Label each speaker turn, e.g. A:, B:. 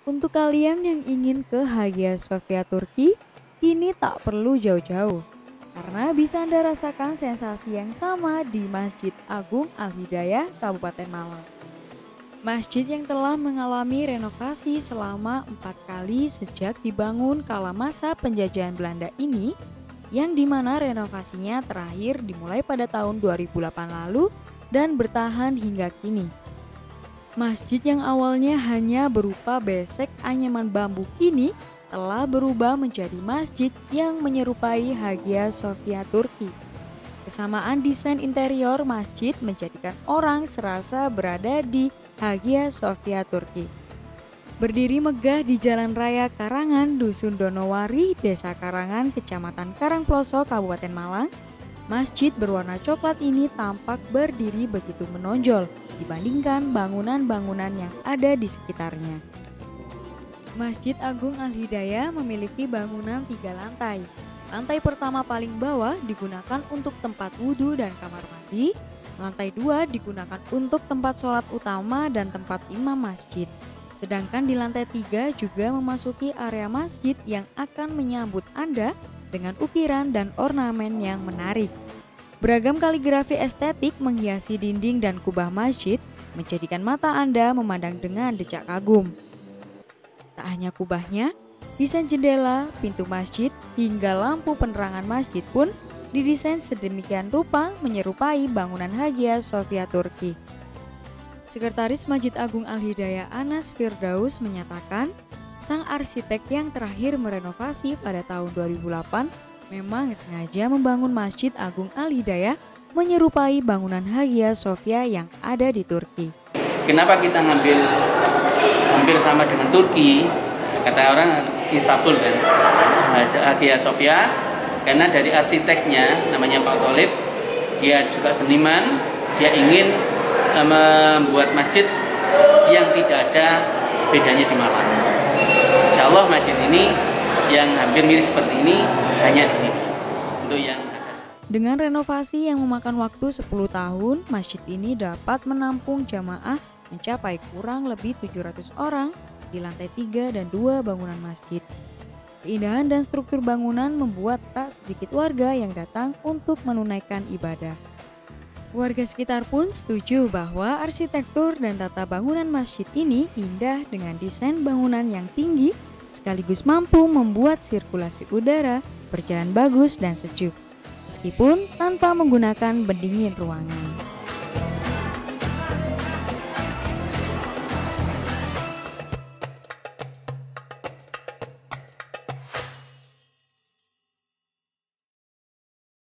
A: Untuk kalian yang ingin ke Hagia Sophia Turki, kini tak perlu jauh-jauh. Karena bisa Anda rasakan sensasi yang sama di Masjid Agung Al-Hidayah, Kabupaten Malang. Masjid yang telah mengalami renovasi selama 4 kali sejak dibangun kala masa penjajahan Belanda ini, yang dimana renovasinya terakhir dimulai pada tahun 2008 lalu dan bertahan hingga kini. Masjid yang awalnya hanya berupa besek anyaman bambu kini telah berubah menjadi masjid yang menyerupai Hagia Sophia Turki. Kesamaan desain interior masjid menjadikan orang serasa berada di Hagia Sophia Turki. Berdiri megah di Jalan Raya Karangan, Dusun Donowari, Desa Karangan, Kecamatan Karangploso, Kabupaten Malang, masjid berwarna coklat ini tampak berdiri begitu menonjol dibandingkan bangunan-bangunan yang ada di sekitarnya. Masjid Agung Al-Hidayah memiliki bangunan 3 lantai. Lantai pertama paling bawah digunakan untuk tempat wudhu dan kamar mandi. Lantai 2 digunakan untuk tempat sholat utama dan tempat imam masjid. Sedangkan di lantai 3 juga memasuki area masjid yang akan menyambut Anda dengan ukiran dan ornamen yang menarik. Beragam kaligrafi estetik menghiasi dinding dan kubah masjid, menjadikan mata Anda memandang dengan decak kagum. Tak hanya kubahnya, desain jendela, pintu masjid, hingga lampu penerangan masjid pun didesain sedemikian rupa menyerupai bangunan Hagia Sophia Turki. Sekretaris Masjid Agung Al-Hidayah Anas Firdaus menyatakan, sang arsitek yang terakhir merenovasi pada tahun 2008 memang sengaja membangun Masjid Agung Al-Hidayah menyerupai bangunan Hagia Sophia yang ada di Turki.
B: Kenapa kita ngambil hampir sama dengan Turki? Kata orang Istanbul kan, Hagia Sophia, karena dari arsiteknya namanya Pak Tholib, dia juga seniman, dia ingin membuat masjid yang tidak ada bedanya di Malang. Insya Allah masjid ini yang hampir mirip seperti ini hanya di sini. Untuk yang
A: dengan renovasi yang memakan waktu 10 tahun, masjid ini dapat menampung jamaah mencapai kurang lebih 700 orang di lantai 3 dan 2 bangunan masjid. Keindahan dan struktur bangunan membuat tak sedikit warga yang datang untuk menunaikan ibadah. Warga sekitar pun setuju bahwa arsitektur dan tata bangunan masjid ini indah dengan desain bangunan yang tinggi sekaligus mampu membuat sirkulasi udara berjalan bagus dan sejuk, meskipun tanpa menggunakan pendingin ruangan.